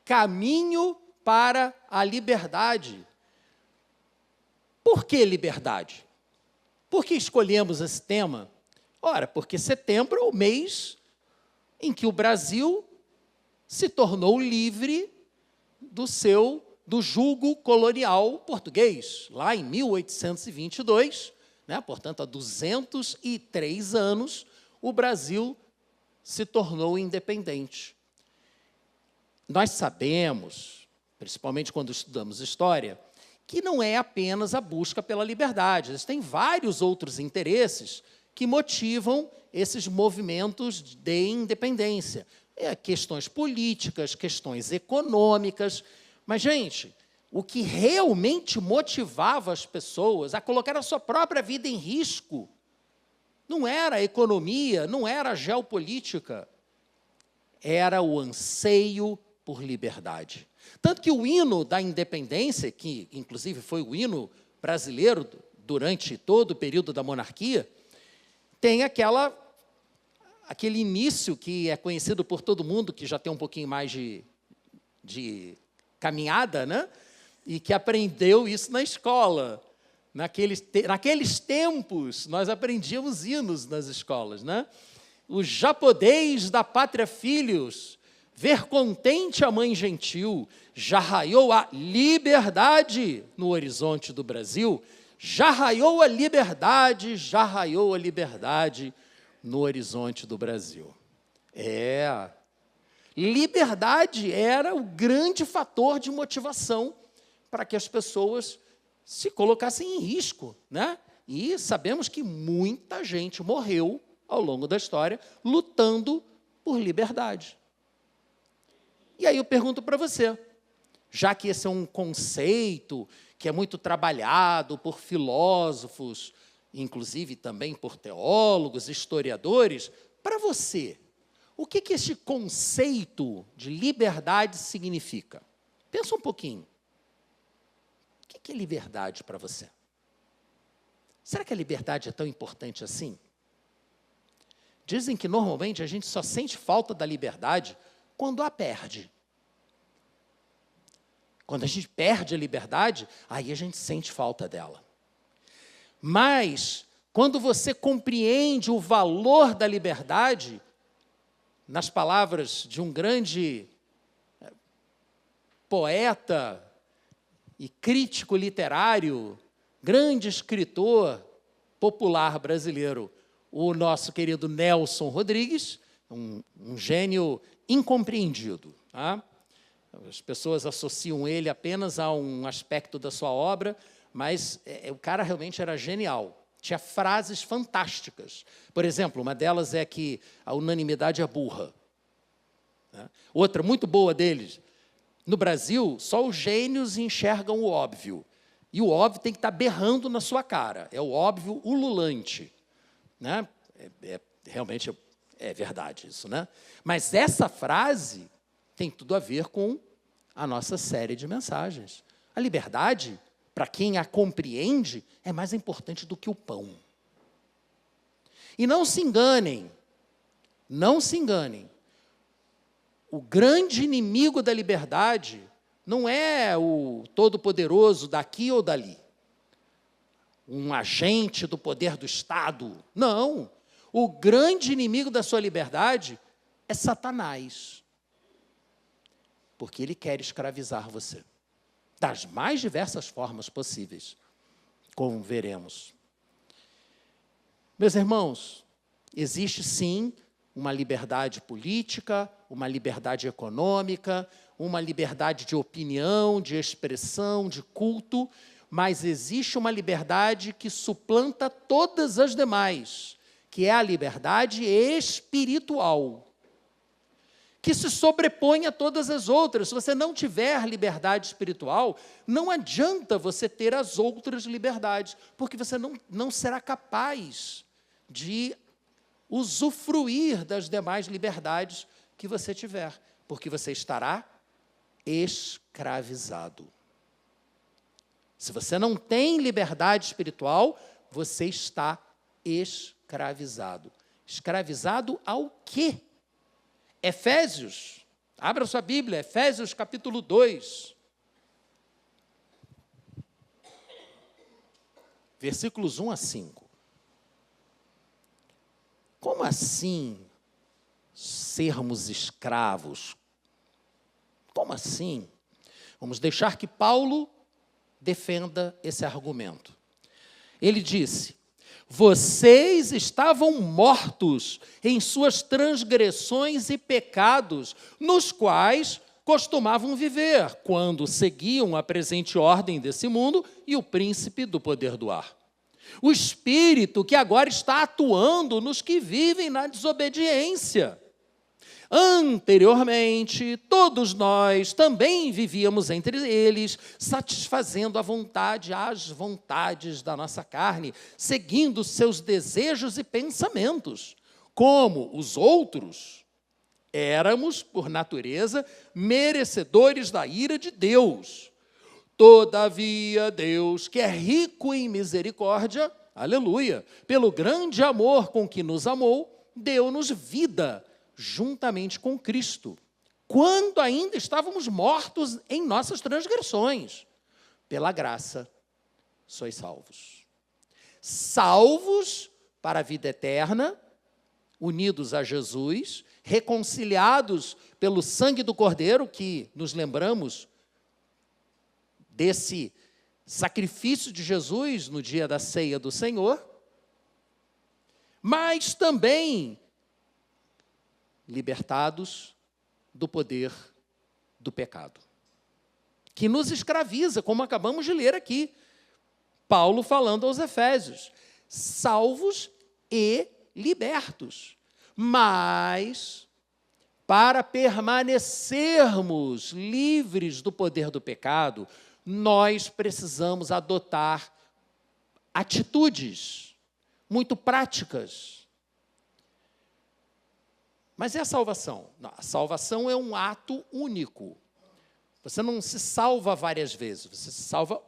caminho para a liberdade. Por que liberdade? Por que escolhemos esse tema? Ora, porque setembro é o mês em que o Brasil se tornou livre do jugo colonial português, lá em 1822, né? Portanto, há 203 anos, o Brasil se tornou independente. Nós sabemos, principalmente quando estudamos história, que não é apenas a busca pela liberdade. Existem vários outros interesses que motivam esses movimentos de independência. Questões políticas, questões econômicas. Mas, gente, o que realmente motivava as pessoas a colocar a sua própria vida em risco não era a economia, não era a geopolítica, era o anseio por liberdade. Tanto que o hino da independência, que inclusive foi o hino brasileiro durante todo o período da monarquia, tem aquele início que é conhecido por todo mundo, que já tem um pouquinho mais de caminhada, né? E que aprendeu isso na escola. Naqueles tempos, nós aprendíamos hinos nas escolas, né? O japonês da pátria filhos, ver contente a mãe gentil, já raiou a liberdade no horizonte do Brasil, já raiou a liberdade no horizonte do Brasil. Liberdade era o grande fator de motivação para que as pessoas se colocassem em risco, né? E sabemos que muita gente morreu ao longo da história lutando por liberdade. E aí eu pergunto para você, já que esse é um conceito que é muito trabalhado por filósofos, inclusive também por teólogos, historiadores, para você, o que esse conceito de liberdade significa? Pensa um pouquinho. O que é liberdade para você? Será que a liberdade é tão importante assim? Dizem que, normalmente, a gente só sente falta da liberdade quando a perde. Quando a gente perde a liberdade, aí a gente sente falta dela. Mas, quando você compreende o valor da liberdade, nas palavras de um grande poeta e crítico literário, grande escritor popular brasileiro, o nosso querido Nelson Rodrigues, um gênio incompreendido. Tá? As pessoas associam ele apenas a um aspecto da sua obra, mas o cara realmente era genial. Tinha frases fantásticas. Por exemplo, uma delas é que a unanimidade é burra. Outra, muito boa deles, no Brasil, só os gênios enxergam o óbvio. E o óbvio tem que estar berrando na sua cara. É o óbvio ululante. Né? Realmente é verdade isso, né? Mas essa frase tem tudo a ver com a nossa série de mensagens. A liberdade, para quem a compreende, é mais importante do que o pão. E não se enganem, o grande inimigo da liberdade não é o todo-poderoso daqui ou dali, um agente do poder do Estado. Não, o grande inimigo da sua liberdade é Satanás. Porque ele quer escravizar você, das mais diversas formas possíveis, como veremos. Meus irmãos, existe sim uma liberdade política, uma liberdade econômica, uma liberdade de opinião, de expressão, de culto, mas existe uma liberdade que suplanta todas as demais, que é a liberdade espiritual, que se sobrepõe a todas as outras. Se você não tiver liberdade espiritual, não adianta você ter as outras liberdades, porque você não será capaz de usufruir das demais liberdades que você tiver, porque você estará escravizado. Se você não tem liberdade espiritual, você está escravizado. Escravizado ao quê? Efésios, Abra sua Bíblia, Efésios capítulo 2. Versículos 1 a 5. Como assim sermos escravos? Como assim? Vamos deixar que Paulo defenda esse argumento. Ele disse: vocês estavam mortos em suas transgressões e pecados, nos quais costumavam viver, quando seguiam a presente ordem desse mundo e o príncipe do poder do ar. O espírito que agora está atuando nos que vivem na desobediência. Anteriormente, todos nós também vivíamos entre eles, satisfazendo as vontades da nossa carne, seguindo seus desejos e pensamentos. Como os outros, éramos, por natureza, merecedores da ira de Deus. Todavia, Deus, que é rico em misericórdia, aleluia, pelo grande amor com que nos amou, deu-nos vida juntamente com Cristo, quando ainda estávamos mortos em nossas transgressões. Pela graça, sois salvos. Salvos para a vida eterna, unidos a Jesus, reconciliados pelo sangue do Cordeiro, que nos lembramos desse sacrifício de Jesus no dia da ceia do Senhor, mas também libertados do poder do pecado, que nos escraviza, como acabamos de ler aqui. Paulo falando aos Efésios, salvos e libertos. Mas, para permanecermos livres do poder do pecado, nós precisamos adotar atitudes muito práticas. Mas é a salvação? Não, a salvação é um ato único. Você não se salva várias vezes.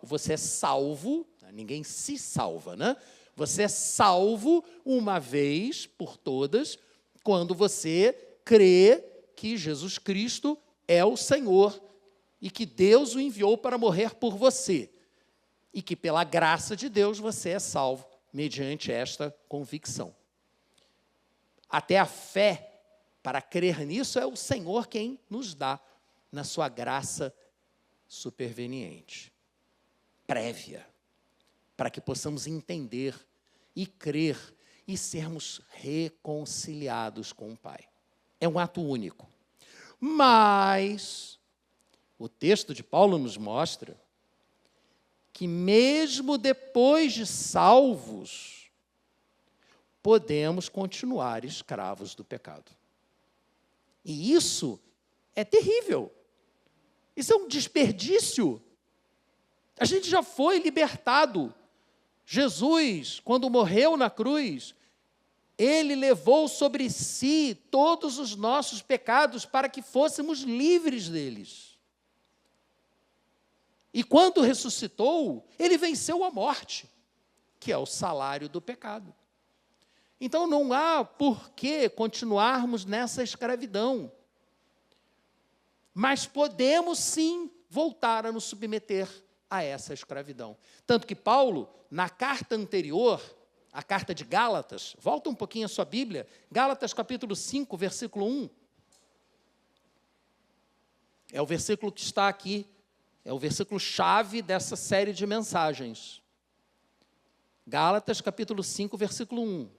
Você é salvo, ninguém se salva, né? Você é salvo uma vez por todas, quando você crê que Jesus Cristo é o Senhor e que Deus o enviou para morrer por você. E que pela graça de Deus você é salvo mediante esta convicção. Até a fé para crer nisso é o Senhor quem nos dá na sua graça superveniente, prévia, para que possamos entender e crer e sermos reconciliados com o Pai. É um ato único. Mas o texto de Paulo nos mostra que mesmo depois de salvos, podemos continuar escravos do pecado. E isso é terrível. Isso é um desperdício. A gente já foi libertado. Jesus, quando morreu na cruz, ele levou sobre si todos os nossos pecados para que fôssemos livres deles. E quando ressuscitou, ele venceu a morte, que é o salário do pecado. Então não há por que continuarmos nessa escravidão. Mas podemos sim voltar a nos submeter a essa escravidão. Tanto que Paulo, na carta anterior, a carta de Gálatas, volta um pouquinho a sua Bíblia, Gálatas capítulo 5, versículo 1. É o versículo que está aqui, é o versículo chave dessa série de mensagens. Gálatas capítulo 5, versículo 1.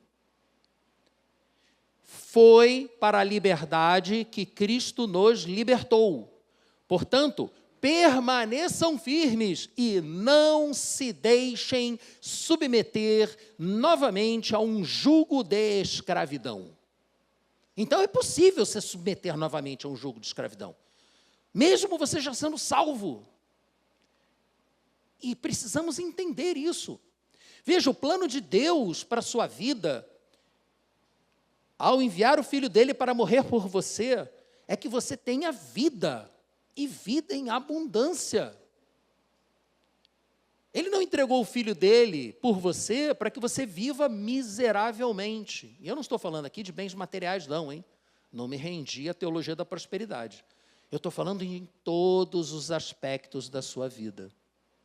Foi para a liberdade que Cristo nos libertou. Portanto, permaneçam firmes e não se deixem submeter novamente a um jugo de escravidão. Então é possível se submeter novamente a um jugo de escravidão, mesmo você já sendo salvo. E precisamos entender isso. Veja, o plano de Deus para a sua vida, ao enviar o Filho dele para morrer por você, é que você tenha vida, e vida em abundância. Ele não entregou o Filho dele por você para que você viva miseravelmente. E eu não estou falando aqui de bens materiais não, hein? Não me rendi à teologia da prosperidade. Eu estou falando em todos os aspectos da sua vida.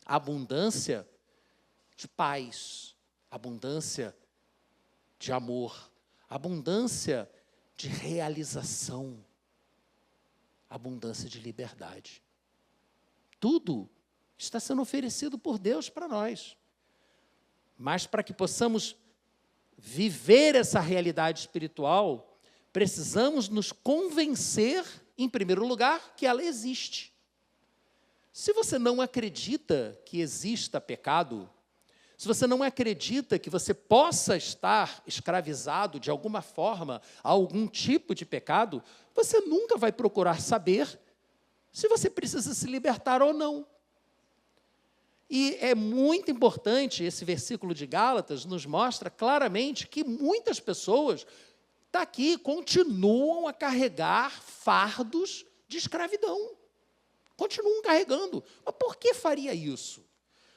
Abundância de paz, abundância de amor, abundância de realização, abundância de liberdade. Tudo está sendo oferecido por Deus para nós. Mas para que possamos viver essa realidade espiritual, precisamos nos convencer, em primeiro lugar, que ela existe. Se você não acredita que exista pecado, se você não acredita que você possa estar escravizado de alguma forma a algum tipo de pecado, você nunca vai procurar saber se você precisa se libertar ou não. E é muito importante, esse versículo de Gálatas nos mostra claramente que muitas pessoas continuam a carregar fardos de escravidão. Continuam carregando. Mas por que faria isso?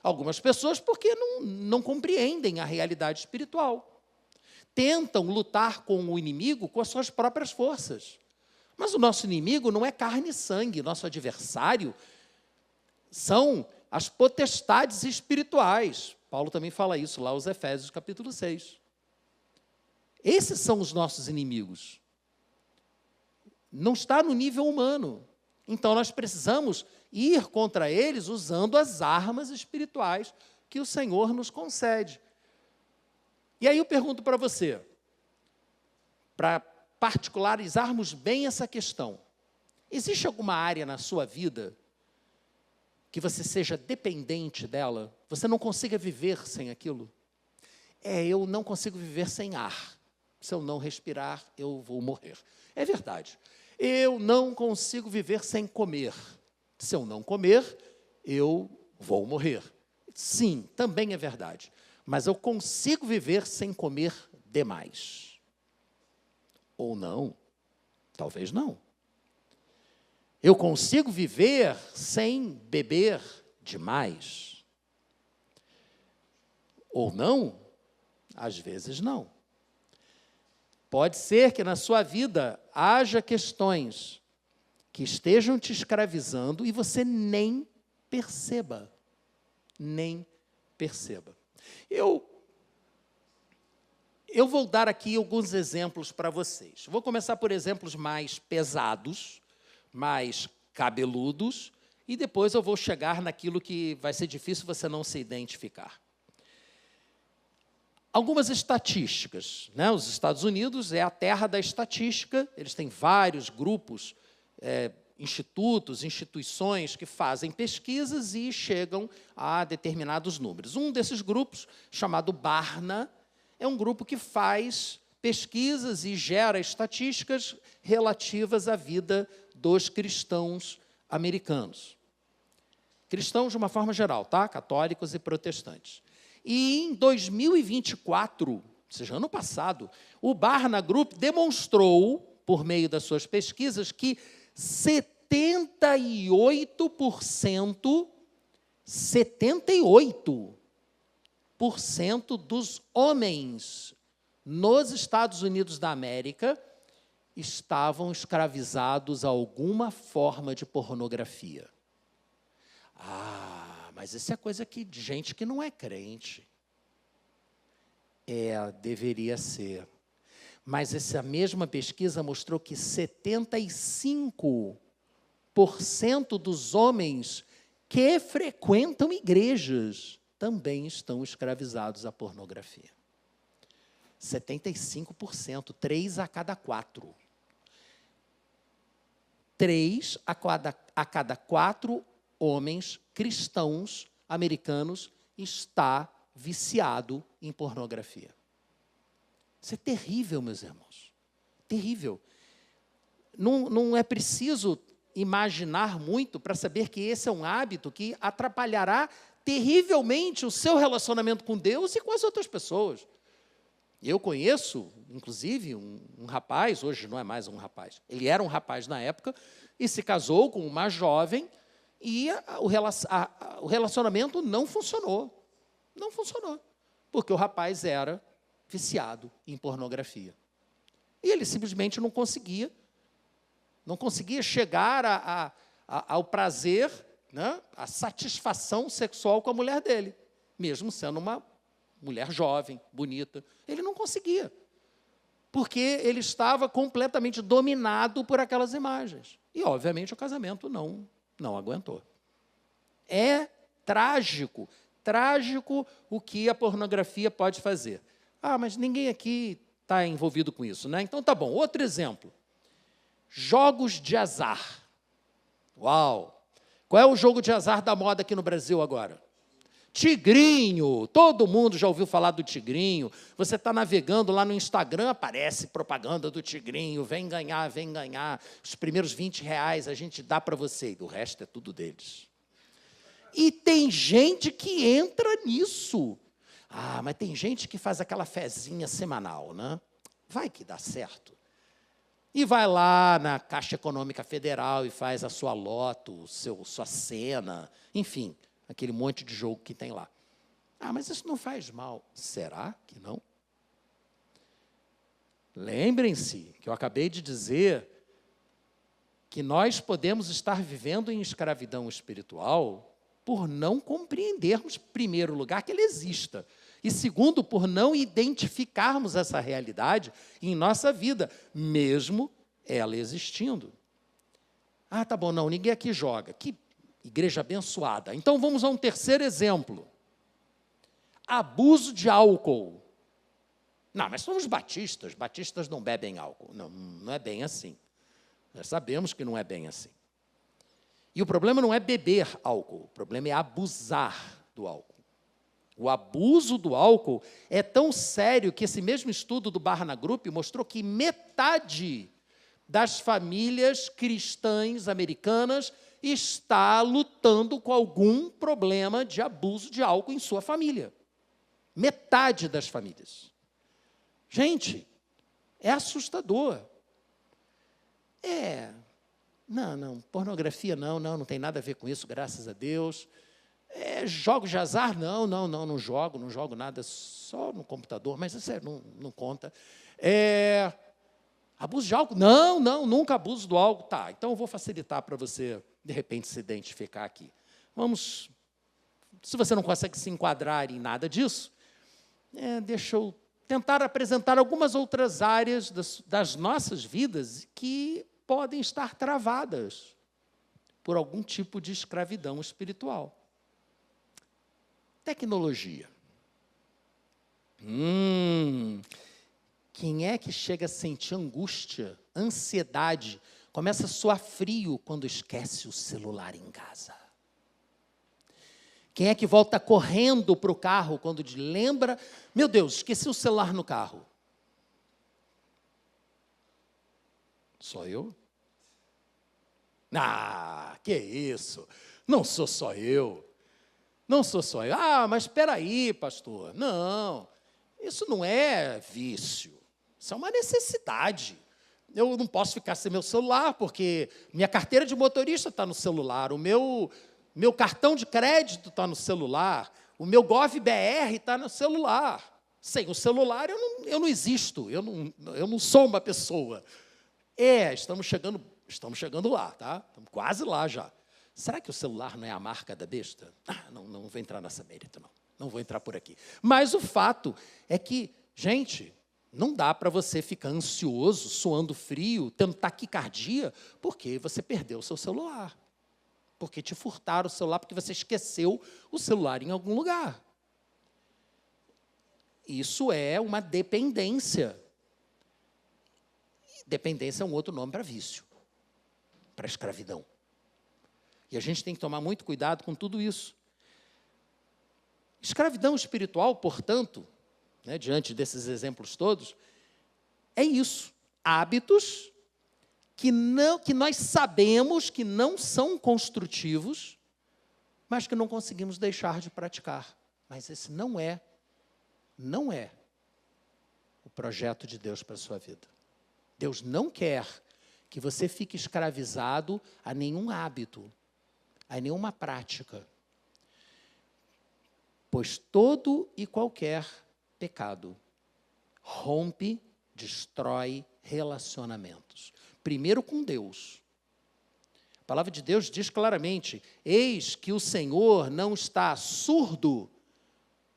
Algumas pessoas porque não compreendem a realidade espiritual. Tentam lutar com o inimigo com as suas próprias forças. Mas o nosso inimigo não é carne e sangue. Nosso adversário são as potestades espirituais. Paulo também fala isso lá aos Efésios, capítulo 6. Esses são os nossos inimigos. Não está no nível humano. Então, nós precisamos ir contra eles usando as armas espirituais que o Senhor nos concede. E aí eu pergunto para você, para particularizarmos bem essa questão, existe alguma área na sua vida que você seja dependente dela? Você não consiga viver sem aquilo? Eu não consigo viver sem ar. Se eu não respirar, eu vou morrer. É verdade. Eu não consigo viver sem comer. Se eu não comer, eu vou morrer. Sim, também é verdade. Mas eu consigo viver sem comer demais. Ou não. Talvez não. Eu consigo viver sem beber demais. Ou não? Às vezes não. Pode ser que na sua vida haja questões que estejam te escravizando e você nem perceba. Nem perceba. Eu vou dar aqui alguns exemplos para vocês. Vou começar por exemplos mais pesados, mais cabeludos, e depois eu vou chegar naquilo que vai ser difícil você não se identificar. Algumas estatísticas, né? Os Estados Unidos é a terra da estatística, eles têm vários grupos, institutos, instituições que fazem pesquisas e chegam a determinados números. Um desses grupos, chamado Barna, é um grupo que faz pesquisas e gera estatísticas relativas à vida dos cristãos americanos. Cristãos de uma forma geral, tá? Católicos e protestantes. E em 2024, ou seja, ano passado, o Barna Group demonstrou, por meio das suas pesquisas, que 78% dos homens nos Estados Unidos da América estavam escravizados a alguma forma de pornografia. Mas isso é coisa de gente que não é crente. Deveria ser. Mas essa mesma pesquisa mostrou que 75% dos homens que frequentam igrejas também estão escravizados à pornografia. 75%, 3 a cada 4. 3 a cada 4 homens cristãos americanos está viciado em pornografia. Isso é terrível, meus irmãos. Terrível. Não é preciso imaginar muito para saber que esse é um hábito que atrapalhará terrivelmente o seu relacionamento com Deus e com as outras pessoas. Eu conheço, inclusive, um rapaz, hoje não é mais um rapaz, ele era um rapaz na época, e se casou com uma jovem, e o relacionamento não funcionou. Não funcionou, porque o rapaz era viciado em pornografia. E ele simplesmente não conseguia não conseguia chegar ao prazer, né, à satisfação sexual com a mulher dele, mesmo sendo uma mulher jovem, bonita. Ele não conseguia, porque ele estava completamente dominado por aquelas imagens. E, obviamente, o casamento não aguentou. É trágico o que a pornografia pode fazer. Ah, mas ninguém aqui está envolvido com isso, né? Então, tá bom. Outro exemplo. Jogos de azar. Uau! Qual é o jogo de azar da moda aqui no Brasil agora? Tigrinho. Todo mundo já ouviu falar do Tigrinho. Você está navegando lá no Instagram, aparece propaganda do Tigrinho. Vem ganhar, vem ganhar. Os primeiros R$20 a gente dá para você. E do resto é tudo deles. E tem gente que entra nisso. Ah, mas tem gente que faz aquela fezinha semanal, né? Vai que dá certo. E vai lá na Caixa Econômica Federal e faz a sua loto, sua cena, enfim, aquele monte de jogo que tem lá. Ah, mas isso não faz mal. Será que não? Lembrem-se que eu acabei de dizer que nós podemos estar vivendo em escravidão espiritual por não compreendermos, em primeiro lugar, que ele exista. E segundo, por não identificarmos essa realidade em nossa vida, mesmo ela existindo. Ah, tá bom, não, ninguém aqui joga. Que igreja abençoada. Então, vamos a um terceiro exemplo. Abuso de álcool. Não, mas somos batistas. Batistas não bebem álcool. Não, não é bem assim. Nós sabemos que não é bem assim. E o problema não é beber álcool. O problema é abusar do álcool. O abuso do álcool é tão sério que esse mesmo estudo do Barna Group mostrou que metade das famílias cristãs americanas está lutando com algum problema de abuso de álcool em sua família. Metade das famílias. Gente, é assustador. Não, pornografia não tem nada a ver com isso, graças a Deus. Jogos de azar? Não jogo nada, só no computador, mas isso não conta. Abuso de álcool? Não, nunca abuso do álcool. Tá, então eu vou facilitar para você, de repente, se identificar aqui. Vamos, se você não consegue se enquadrar em nada disso, deixa eu tentar apresentar algumas outras áreas das nossas vidas que podem estar travadas por algum tipo de escravidão espiritual. Tecnologia. Quem é que chega a sentir angústia, ansiedade, começa a suar frio quando esquece o celular em casa? Quem é que volta correndo para o carro quando lembra, meu Deus, esqueci o celular no carro? Só eu? Ah, que isso? Não sou só eu. Não sou só eu. Ah, mas espera aí, pastor. Não, isso não é vício. Isso é uma necessidade. Eu não posso ficar sem meu celular, porque minha carteira de motorista está no celular, o meu cartão de crédito está no celular, o meu GovBR está no celular. Sem o celular, eu não existo, eu não sou uma pessoa. Estamos chegando lá, tá? Estamos quase lá já. Será que o celular não é a marca da besta? Não vou entrar nessa mérito, não. Não vou entrar por aqui. Mas o fato é que, gente, não dá para você ficar ansioso, suando frio, tendo taquicardia, porque você perdeu o seu celular. Porque te furtaram o celular, porque você esqueceu o celular em algum lugar. Isso é uma dependência. Dependência é um outro nome para vício, para escravidão. E a gente tem que tomar muito cuidado com tudo isso. Escravidão espiritual, portanto, diante desses exemplos todos, é isso. Hábitos que nós sabemos que não são construtivos, mas que não conseguimos deixar de praticar. Mas esse não é o projeto de Deus para a sua vida. Deus não quer que você fique escravizado a nenhum hábito, a nenhuma prática. Pois todo e qualquer pecado rompe, destrói relacionamentos. primeiro com Deus. A palavra de Deus diz claramente: eis que o Senhor não está surdo,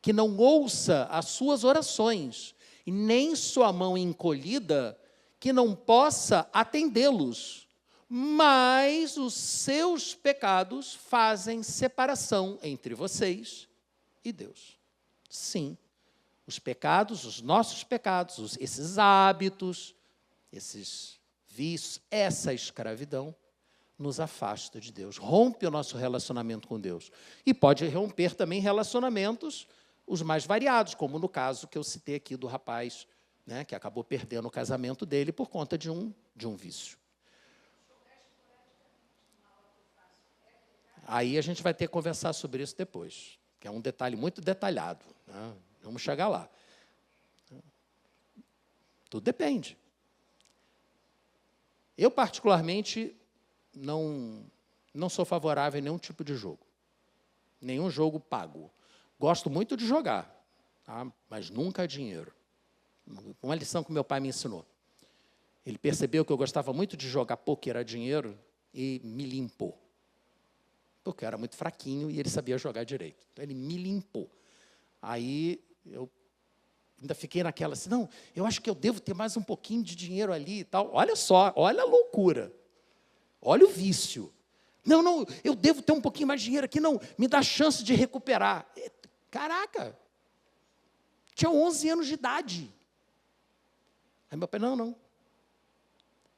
que não ouça as suas orações, e nem sua mão encolhida, que não possa atendê-los. Mas os seus pecados fazem separação entre vocês e Deus. Sim, os pecados, os nossos pecados, esses hábitos, esses vícios, essa escravidão, nos afasta de Deus, rompe o nosso relacionamento com Deus. E pode romper também relacionamentos os mais variados, como no caso que eu citei aqui do rapaz, né, que acabou perdendo o casamento dele por conta de um vício. Aí a gente vai ter que conversar sobre isso depois, que é um detalhe muito detalhado, né? Vamos chegar lá. Tudo depende. Eu, particularmente, não sou favorável a nenhum tipo de jogo. Nenhum jogo pago. Gosto muito de jogar, tá? Mas nunca dinheiro. Uma lição que meu pai me ensinou. Ele percebeu que eu gostava muito de jogar pôquer a dinheiro e me limpou. Porque eu era muito fraquinho e ele sabia jogar direito. Então, ele me limpou. Aí, eu ainda fiquei naquela assim, não, eu acho que eu devo ter mais um pouquinho de dinheiro ali e tal. Olha só, olha a loucura. Olha o vício. Não, eu devo ter um pouquinho mais de dinheiro aqui, não, me dá chance de recuperar. Caraca, tinha 11 anos de idade. Aí meu pai, não.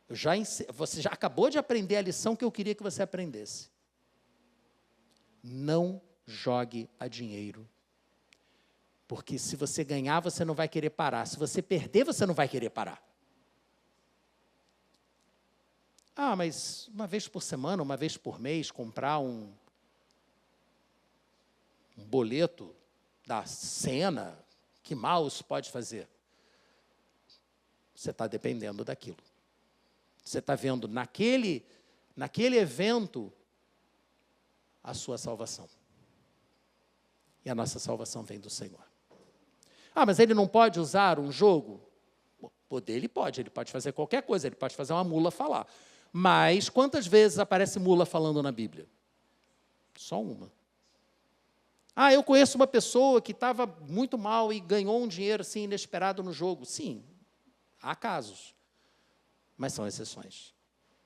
Você já acabou de aprender a lição que eu queria que você aprendesse. Não jogue a dinheiro. Porque se você ganhar, você não vai querer parar. Se você perder, você não vai querer parar. Ah, mas uma vez por semana, uma vez por mês, comprar um boleto da Sena, que mal isso pode fazer? Você está dependendo daquilo. Você está vendo naquele evento a sua salvação. E a nossa salvação vem do Senhor. Ah, mas ele não pode usar um jogo? Poder ele pode fazer qualquer coisa, ele pode fazer uma mula falar. Mas quantas vezes aparece mula falando na Bíblia? Só uma. Ah, eu conheço uma pessoa que estava muito mal e ganhou um dinheiro assim inesperado no jogo. Sim, há casos, mas são exceções.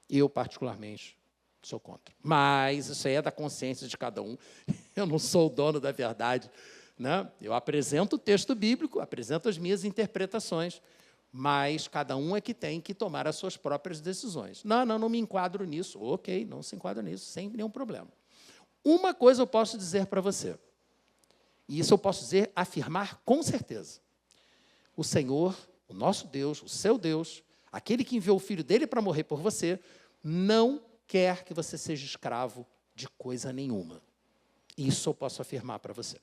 Eu, particularmente, sou contra. Mas isso aí é da consciência de cada um. Eu não sou o dono da verdade, né? Eu apresento o texto bíblico, apresento as minhas interpretações, mas cada um é que tem que tomar as suas próprias decisões. Não me enquadro nisso. Ok, não se enquadra nisso, sem nenhum problema. Uma coisa eu posso dizer para você, e isso eu posso dizer, afirmar com certeza. O Senhor, o nosso Deus, o seu Deus, aquele que enviou o Filho dele para morrer por você, não quer que você seja escravo de coisa nenhuma. Isso eu posso afirmar para você.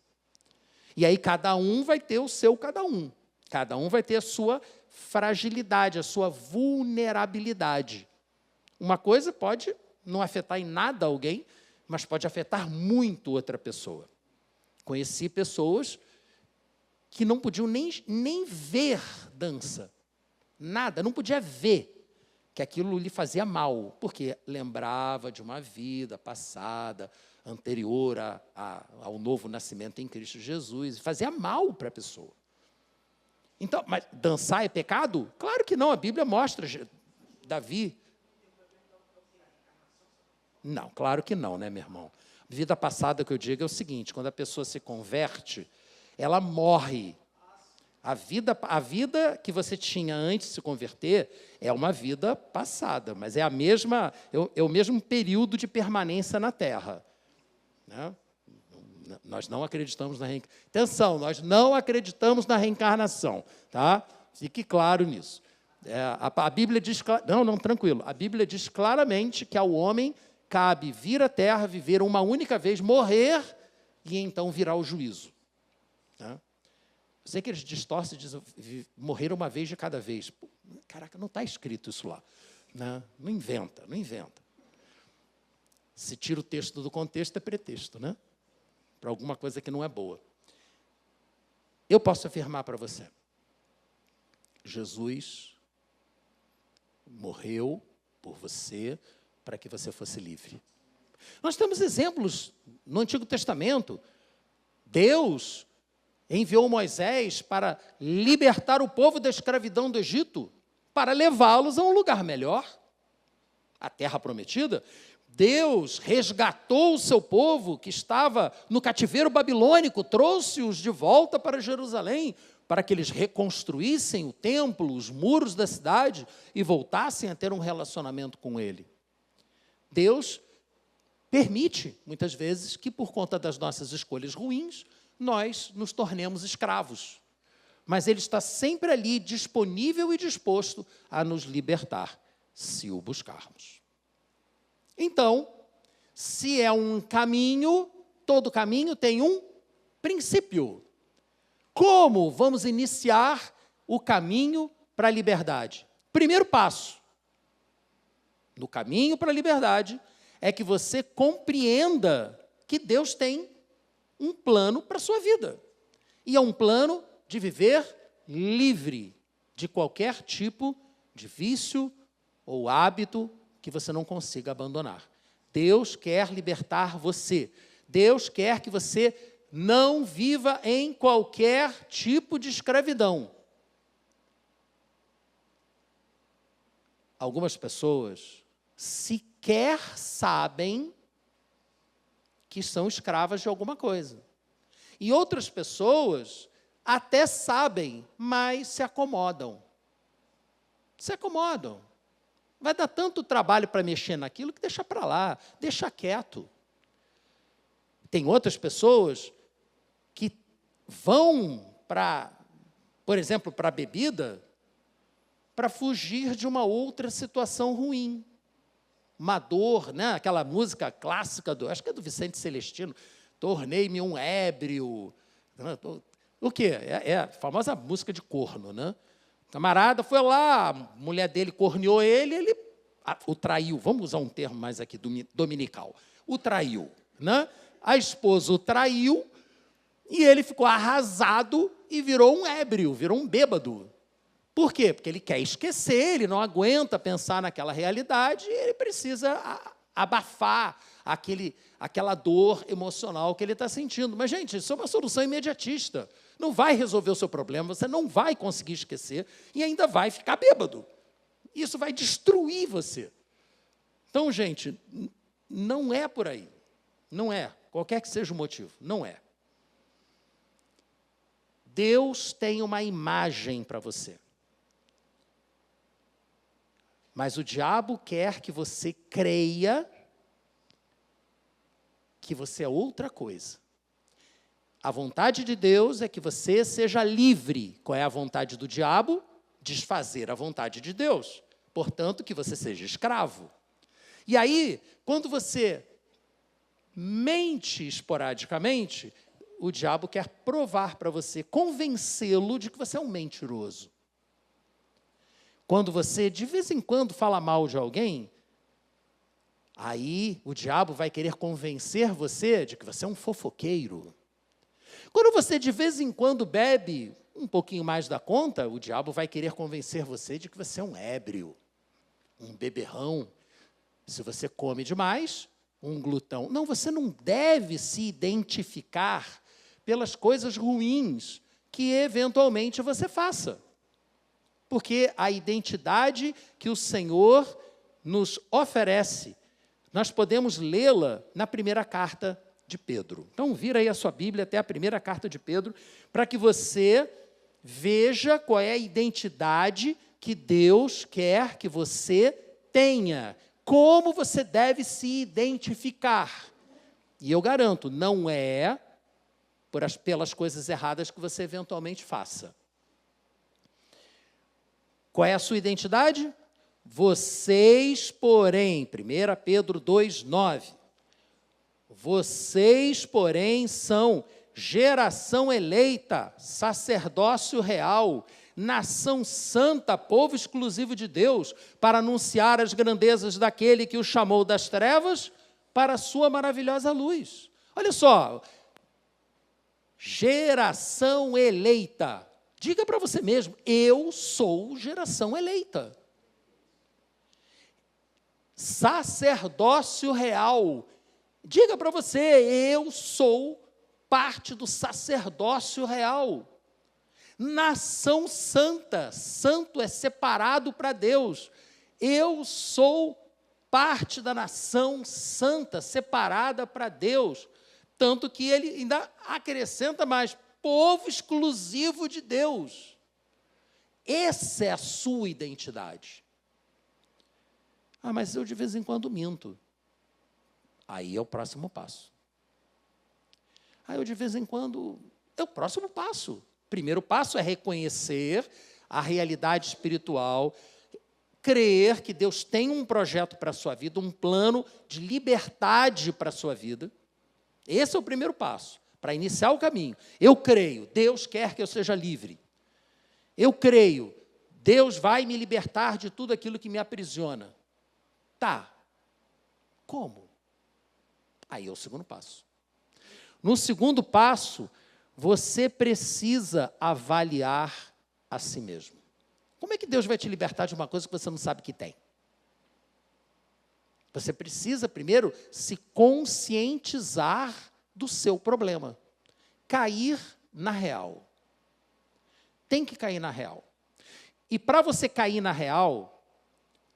E aí cada um vai ter o seu cada um. Cada um vai ter a sua fragilidade, a sua vulnerabilidade. Uma coisa pode não afetar em nada alguém, mas pode afetar muito outra pessoa. Conheci pessoas que não podiam nem ver dança. Nada, não podia ver que aquilo lhe fazia mal, porque lembrava de uma vida passada, anterior ao novo nascimento em Cristo Jesus, e fazia mal para a pessoa. Então, mas dançar é pecado? Claro que não, a Bíblia mostra, Davi. Não, claro que não, né, meu irmão? Vida passada, que eu digo, é o seguinte, quando a pessoa se converte, ela morre. A vida que você tinha antes de se converter é uma vida passada, mas é o mesmo período de permanência na Terra. Né? Nós não acreditamos na reencarnação. Atenção, nós não acreditamos na reencarnação, tá? Fique claro nisso. A Bíblia diz... tranquilo. A Bíblia diz claramente que ao homem cabe vir à Terra, viver uma única vez, morrer e então virá o juízo. Tá? Eu sei que eles distorcem e dizem morrer uma vez de cada vez. Pô, caraca, não está escrito isso lá. Né? Não inventa. Se tira o texto do contexto, é pretexto, né? Para alguma coisa que não é boa. Eu posso afirmar para você, Jesus morreu por você, para que você fosse livre. Nós temos exemplos no Antigo Testamento. Deus enviou Moisés para libertar o povo da escravidão do Egito, para levá-los a um lugar melhor, a terra prometida. Deus resgatou o seu povo que estava no cativeiro babilônico, trouxe-os de volta para Jerusalém, para que eles reconstruíssem o templo, os muros da cidade e voltassem a ter um relacionamento com Ele. Deus permite, muitas vezes, que por conta das nossas escolhas ruins, nós nos tornemos escravos. Mas Ele está sempre ali, disponível e disposto a nos libertar, se o buscarmos. Então, se é um caminho, todo caminho tem um princípio. Como vamos iniciar o caminho para a liberdade? Primeiro passo no caminho para a liberdade é que você compreenda que Deus tem um plano para a sua vida. E é um plano de viver livre de qualquer tipo de vício ou hábito que você não consiga abandonar. Deus quer libertar você. Deus quer que você não viva em qualquer tipo de escravidão. Algumas pessoas sequer sabem que são escravas de alguma coisa. E outras pessoas até sabem, mas se acomodam. Se acomodam. Vai dar tanto trabalho para mexer naquilo que deixa para lá, deixa quieto. Tem outras pessoas que vão para, por exemplo, para a bebida, para fugir de uma outra situação ruim. Uma dor, né? Aquela música clássica, acho que é do Vicente Celestino, tornei-me um ébrio. O quê? É a famosa música de corno, né? O camarada foi lá, a mulher dele corneou ele o traiu, vamos usar um termo mais aqui, dominical, o traiu, né? A esposa o traiu e ele ficou arrasado e virou um ébrio, virou um bêbado. Por quê? Porque ele quer esquecer, ele não aguenta pensar naquela realidade, e ele precisa abafar aquela dor emocional que ele está sentindo. Mas, gente, isso é uma solução imediatista. Não vai resolver o seu problema, você não vai conseguir esquecer e ainda vai ficar bêbado. Isso vai destruir você. Então, gente, não é por aí. Não é. Qualquer que seja o motivo, não é. Deus tem uma imagem para você. Mas o diabo quer que você creia que você é outra coisa. A vontade de Deus é que você seja livre. Qual é a vontade do diabo? Desfazer a vontade de Deus. Portanto, que você seja escravo. E aí, quando você mente esporadicamente, o diabo quer provar para você, convencê-lo de que você é um mentiroso. Quando você, de vez em quando, fala mal de alguém, aí o diabo vai querer convencer você de que você é um fofoqueiro. Quando você, de vez em quando, bebe um pouquinho mais da conta, o diabo vai querer convencer você de que você é um ébrio, um beberrão. Se você come demais, um glutão. Não, você não deve se identificar pelas coisas ruins que, eventualmente, você faça. Porque a identidade que o Senhor nos oferece, nós podemos lê-la na primeira carta de Pedro. Então, vira aí a sua Bíblia até a primeira carta de Pedro, para que você veja qual é a identidade que Deus quer que você tenha. Como você deve se identificar. E eu garanto, não é pelas coisas erradas que você eventualmente faça. Qual é a sua identidade? Vocês, porém, 1 Pedro 2,9. Vocês, porém, são geração eleita, sacerdócio real, nação santa, povo exclusivo de Deus, para anunciar as grandezas daquele que o chamou das trevas para a sua maravilhosa luz. Olha só, geração eleita. Diga para você mesmo, eu sou geração eleita. sacerdócio real. Diga para você, eu sou parte do sacerdócio real. Nação santa, santo é separado para Deus. Eu sou parte da nação santa, separada para Deus. Tanto que ele ainda acrescenta mais, povo exclusivo de Deus. Essa é a sua identidade. Ah, mas eu de vez em quando minto. Aí é o próximo passo. Aí eu de vez em quando, é o próximo passo. O primeiro passo é reconhecer a realidade espiritual, crer que Deus tem um projeto para a sua vida, um plano de liberdade para a sua vida. Esse é o primeiro passo, para iniciar o caminho. Eu creio, Deus quer que eu seja livre. Eu creio, Deus vai me libertar de tudo aquilo que me aprisiona. Tá, como? Aí é o segundo passo. No segundo passo, você precisa avaliar a si mesmo. Como é que Deus vai te libertar de uma coisa que você não sabe que tem? Você precisa, primeiro, se conscientizar do seu problema. Cair na real. Tem que cair na real. E para você cair na real,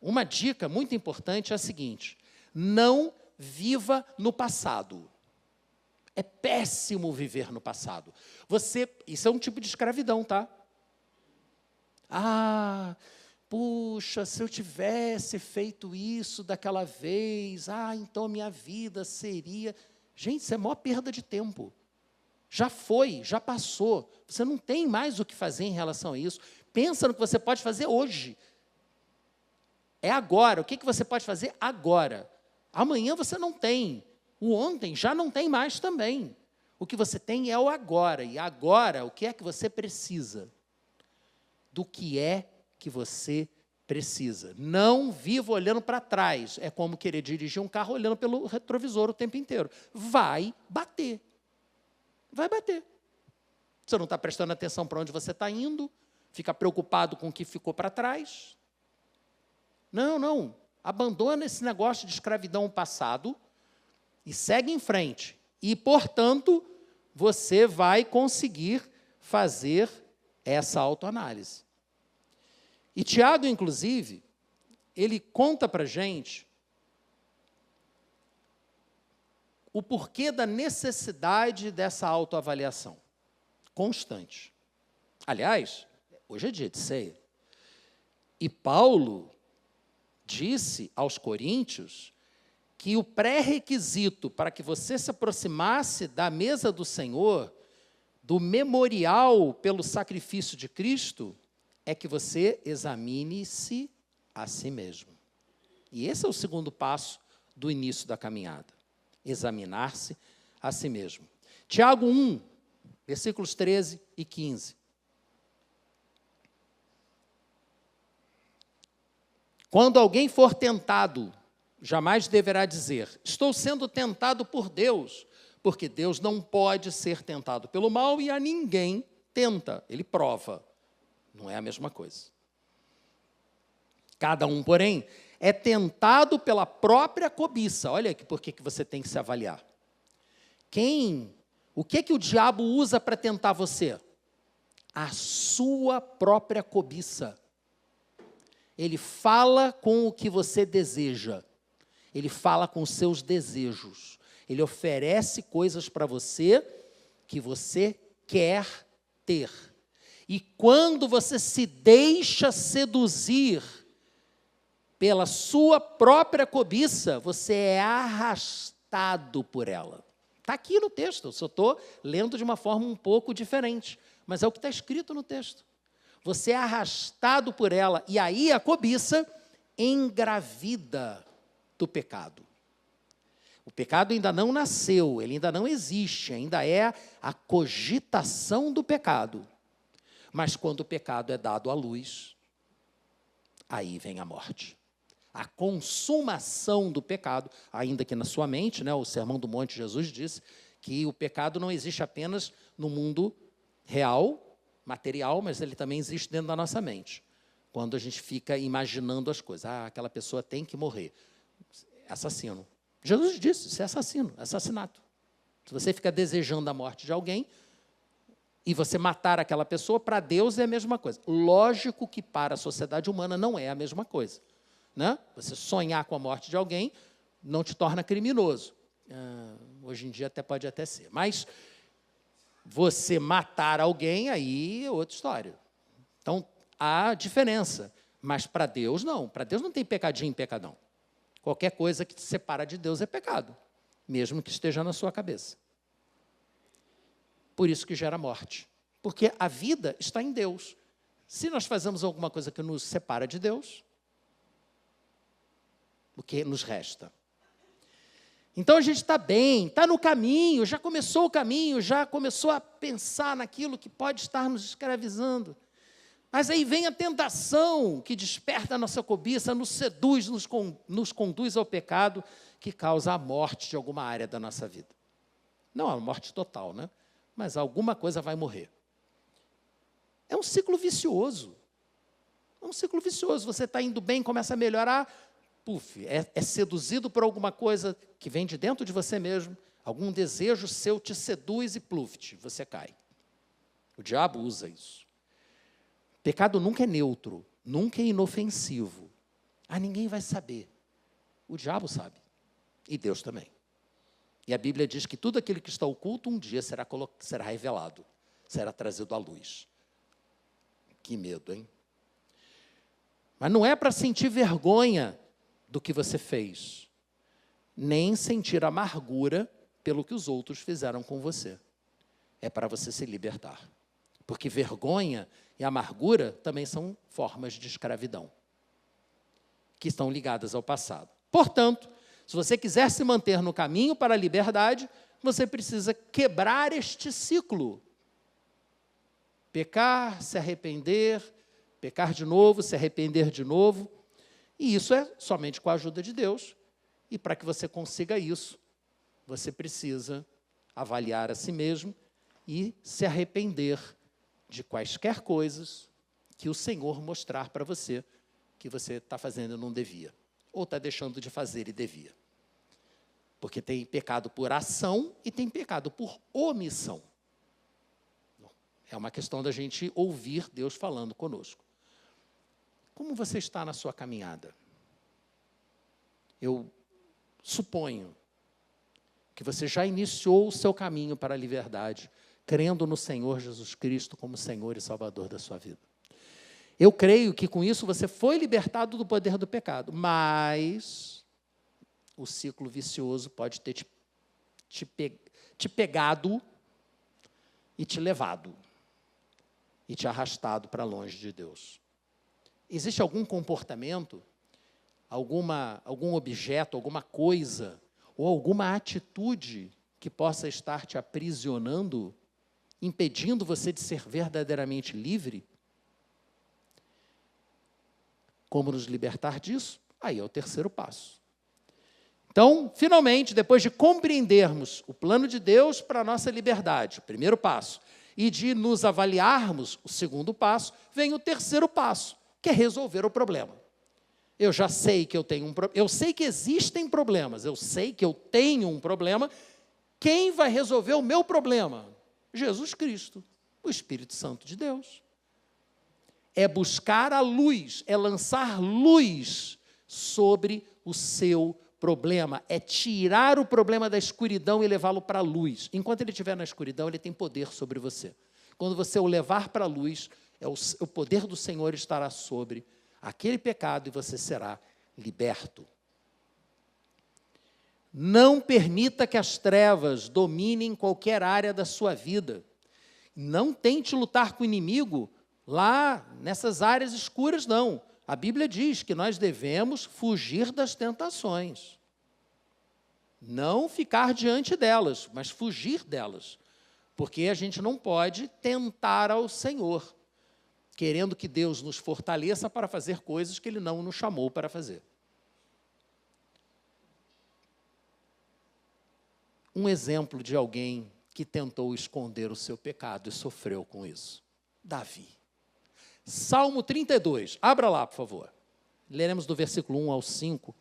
uma dica muito importante é a seguinte: não viva no passado. É péssimo viver no passado. Isso é um tipo de escravidão, tá? Ah, puxa, se eu tivesse feito isso daquela vez, então a minha vida seria... Gente, isso é a maior perda de tempo. Já foi, já passou. Você não tem mais o que fazer em relação a isso. Pensa no que você pode fazer hoje. É agora. O que você pode fazer agora? Amanhã você não tem. O ontem já não tem mais também. O que você tem é o agora. E agora, o que é que você precisa? Do que é que você precisa. Não viva olhando para trás. É como querer dirigir um carro olhando pelo retrovisor o tempo inteiro. Vai bater. Vai bater. Você não está prestando atenção para onde você está indo, fica preocupado com o que ficou para trás. Não. Abandona esse negócio de escravidão passado e segue em frente. E, portanto, você vai conseguir fazer essa autoanálise. E Tiago, inclusive, ele conta para a gente o porquê da necessidade dessa autoavaliação constante. Aliás, hoje é dia de ceia. E Paulo disse aos coríntios que o pré-requisito para que você se aproximasse da mesa do Senhor, do memorial pelo sacrifício de Cristo, é que você examine-se a si mesmo. E esse é o segundo passo do início da caminhada. Examinar-se a si mesmo. Tiago 1, versículos 13 e 15. Quando alguém for tentado, jamais deverá dizer, estou sendo tentado por Deus, porque Deus não pode ser tentado pelo mal e a ninguém tenta, ele prova. Não é a mesma coisa. Cada um, porém, é tentado pela própria cobiça. Olha aqui por que você tem que se avaliar. O que o diabo usa para tentar você? A sua própria cobiça. Ele fala com o que você deseja. Ele fala com os seus desejos. Ele oferece coisas para você que você quer ter. E quando você se deixa seduzir pela sua própria cobiça, você é arrastado por ela. Está aqui no texto, eu só estou lendo de uma forma um pouco diferente, mas é o que está escrito no texto. Você é arrastado por ela, e aí a cobiça engravida do pecado. O pecado ainda não nasceu, ele ainda não existe, ainda é a cogitação do pecado. Mas quando o pecado é dado à luz, aí vem a morte. A consumação do pecado, ainda que na sua mente, o Sermão do Monte, Jesus disse que o pecado não existe apenas no mundo real, material, mas ele também existe dentro da nossa mente. Quando a gente fica imaginando as coisas. Aquela pessoa tem que morrer. assassino. Jesus disse, isso é assassino, assassinato. Se você fica desejando a morte de alguém e você matar aquela pessoa, para Deus é a mesma coisa. Lógico que para a sociedade humana não é a mesma coisa. Né? Você sonhar com a morte de alguém não te torna criminoso. Hoje em dia pode até ser. Mas você matar alguém, aí é outra história. Então, há diferença. Mas para Deus, não. Para Deus não tem pecadinho e pecadão. Qualquer coisa que te separa de Deus é pecado, mesmo que esteja na sua cabeça. Por isso que gera morte. Porque a vida está em Deus. Se nós fazemos alguma coisa que nos separa de Deus, o que nos resta? Então a gente está bem, está no caminho, já começou o caminho, já começou a pensar naquilo que pode estar nos escravizando. Mas aí vem a tentação que desperta a nossa cobiça, nos seduz, nos conduz ao pecado, que causa a morte de alguma área da nossa vida. Não a morte total, né? Mas alguma coisa vai morrer. É um ciclo vicioso. É um ciclo vicioso. Você está indo bem, começa a melhorar, puf, é seduzido por alguma coisa que vem de dentro de você mesmo, algum desejo seu te seduz e pluft, você cai. O diabo usa isso. Pecado nunca é neutro, nunca é inofensivo. Ninguém vai saber. O diabo sabe. E Deus também. E a Bíblia diz que tudo aquilo que está oculto um dia será revelado, será trazido à luz. Que medo, hein? Mas não é para sentir vergonha do que você fez, nem sentir amargura pelo que os outros fizeram com você. É para você se libertar. Porque vergonha e amargura também são formas de escravidão, que estão ligadas ao passado. Portanto, se você quiser se manter no caminho para a liberdade, você precisa quebrar este ciclo. Pecar, se arrepender, pecar de novo, se arrepender de novo. E isso é somente com a ajuda de Deus. E para que você consiga isso, você precisa avaliar a si mesmo e se arrepender de quaisquer coisas que o Senhor mostrar para você que você está fazendo e não devia. Ou está deixando de fazer e devia. Porque tem pecado por ação e tem pecado por omissão. É uma questão da gente ouvir Deus falando conosco. Como você está na sua caminhada? Eu suponho que você já iniciou o seu caminho para a liberdade, crendo no Senhor Jesus Cristo como Senhor e Salvador da sua vida. Eu creio que com isso você foi libertado do poder do pecado, mas o ciclo vicioso pode ter te pegado e te levado e te arrastado para longe de Deus. Existe algum comportamento, algum objeto, alguma coisa ou alguma atitude que possa estar te aprisionando, impedindo você de ser verdadeiramente livre? Como nos libertar disso? Aí é o terceiro passo. Então, finalmente, depois de compreendermos o plano de Deus para a nossa liberdade, o primeiro passo, e de nos avaliarmos, o segundo passo, vem o terceiro passo, que é resolver o problema. Eu já sei que eu tenho eu sei que existem problemas, eu sei que eu tenho um problema. Quem vai resolver o meu problema? Jesus Cristo, o Espírito Santo de Deus. É buscar a luz, é lançar luz sobre o seu problema, é tirar o problema da escuridão e levá-lo para a luz. Enquanto ele estiver na escuridão, ele tem poder sobre você. Quando você o levar para a luz, o poder do Senhor estará sobre aquele pecado e você será liberto. Não permita que as trevas dominem qualquer área da sua vida. Não tente lutar com o inimigo lá nessas áreas escuras, não. A Bíblia diz que nós devemos fugir das tentações. Não ficar diante delas, mas fugir delas. Porque a gente não pode tentar ao Senhor, querendo que Deus nos fortaleça para fazer coisas que Ele não nos chamou para fazer. Um exemplo de alguém que tentou esconder o seu pecado e sofreu com isso. Davi. Salmo 32. Abra lá, por favor. Leremos do versículo 1 ao 5.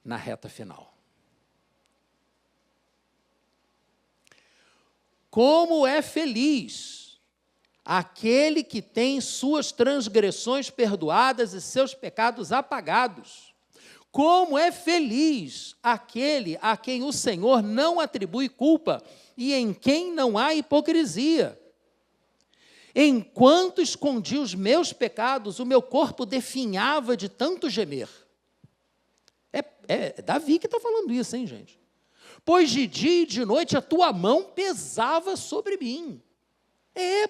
na reta final. Como é feliz aquele que tem suas transgressões perdoadas e seus pecados apagados. Como é feliz aquele a quem o Senhor não atribui culpa e em quem não há hipocrisia. Enquanto escondi os meus pecados, o meu corpo definhava de tanto gemer. É Davi que está falando isso, hein, gente? Pois de dia e de noite a tua mão pesava sobre mim.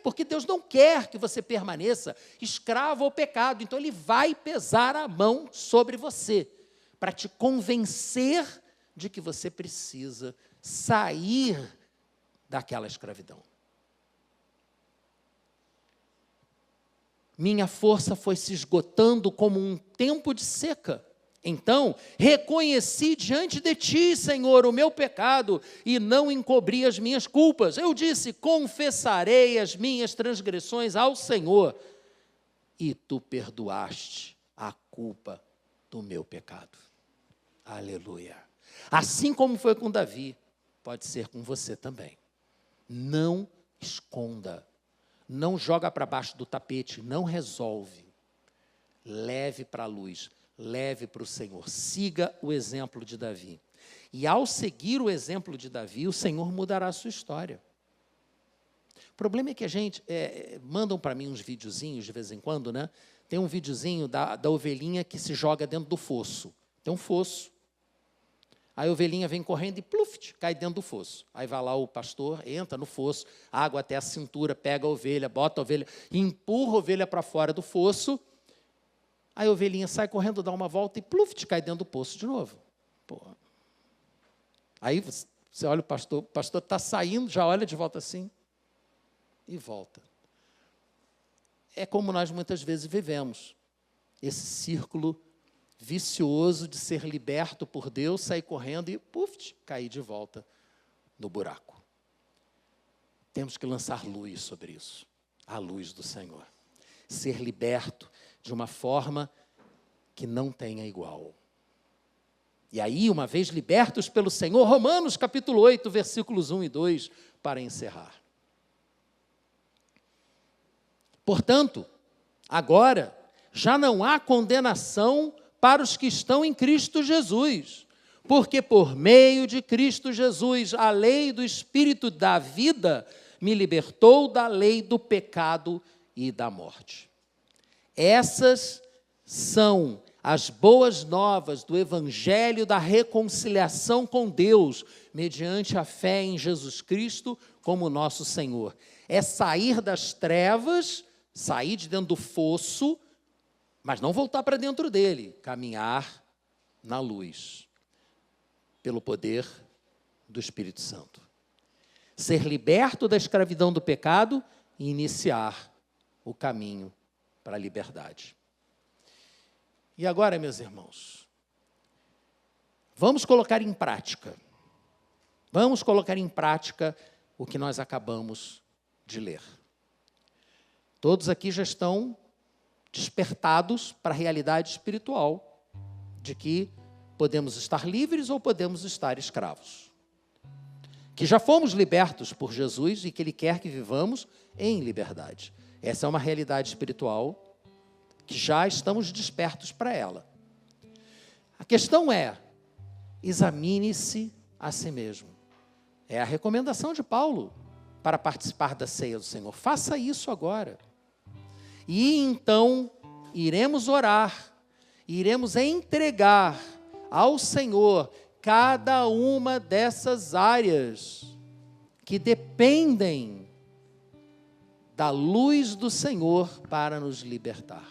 Porque Deus não quer que você permaneça escravo ao pecado, então Ele vai pesar a mão sobre você, para te convencer de que você precisa sair daquela escravidão. Minha força foi se esgotando como um tempo de seca. Então, reconheci diante de ti, Senhor, o meu pecado e não encobri as minhas culpas. Eu disse, confessarei as minhas transgressões ao Senhor e tu perdoaste a culpa do meu pecado. Aleluia. Assim como foi com Davi, pode ser com você também. Não esconda, não joga para baixo do tapete, não resolve. Leve para a luz, leve para o Senhor. Siga o exemplo de Davi. E ao seguir o exemplo de Davi, o Senhor mudará a sua história. O problema é que a gente, mandam para mim uns videozinhos de vez em quando, né? Tem um videozinho da ovelhinha que se joga dentro do fosso. Tem um fosso. Aí a ovelhinha vem correndo e pluft, cai dentro do fosso. Aí vai lá o pastor, entra no fosso, água até a cintura, pega a ovelha, bota a ovelha, empurra a ovelha para fora do fosso. Aí a ovelhinha sai correndo, dá uma volta e pluft, cai dentro do poço de novo. Aí você olha o pastor está saindo, já olha de volta assim e volta. É como nós muitas vezes vivemos, esse círculo vicioso de ser liberto por Deus, sair correndo e, cair de volta no buraco. Temos que lançar luz sobre isso, a luz do Senhor. Ser liberto de uma forma que não tenha igual. E aí, uma vez libertos pelo Senhor, Romanos capítulo 8, versículos 1 e 2, para encerrar. Portanto, agora, já não há condenação para os que estão em Cristo Jesus, porque por meio de Cristo Jesus, a lei do Espírito da vida me libertou da lei do pecado e da morte. Essas são as boas novas do Evangelho da reconciliação com Deus, mediante a fé em Jesus Cristo como nosso Senhor. É sair das trevas, sair de dentro do fosso, mas não voltar para dentro dele, caminhar na luz, pelo poder do Espírito Santo. Ser liberto da escravidão do pecado e iniciar o caminho para a liberdade. E agora, meus irmãos, vamos colocar em prática. Vamos colocar em prática o que nós acabamos de ler. Todos aqui já estão despertados para a realidade espiritual, de que podemos estar livres ou podemos estar escravos. Que já fomos libertos por Jesus e que Ele quer que vivamos em liberdade. Essa é uma realidade espiritual que já estamos despertos para ela. A questão é, examine-se a si mesmo. É a recomendação de Paulo para participar da ceia do Senhor. Faça isso agora. E então iremos orar, iremos entregar ao Senhor cada uma dessas áreas que dependem da luz do Senhor para nos libertar.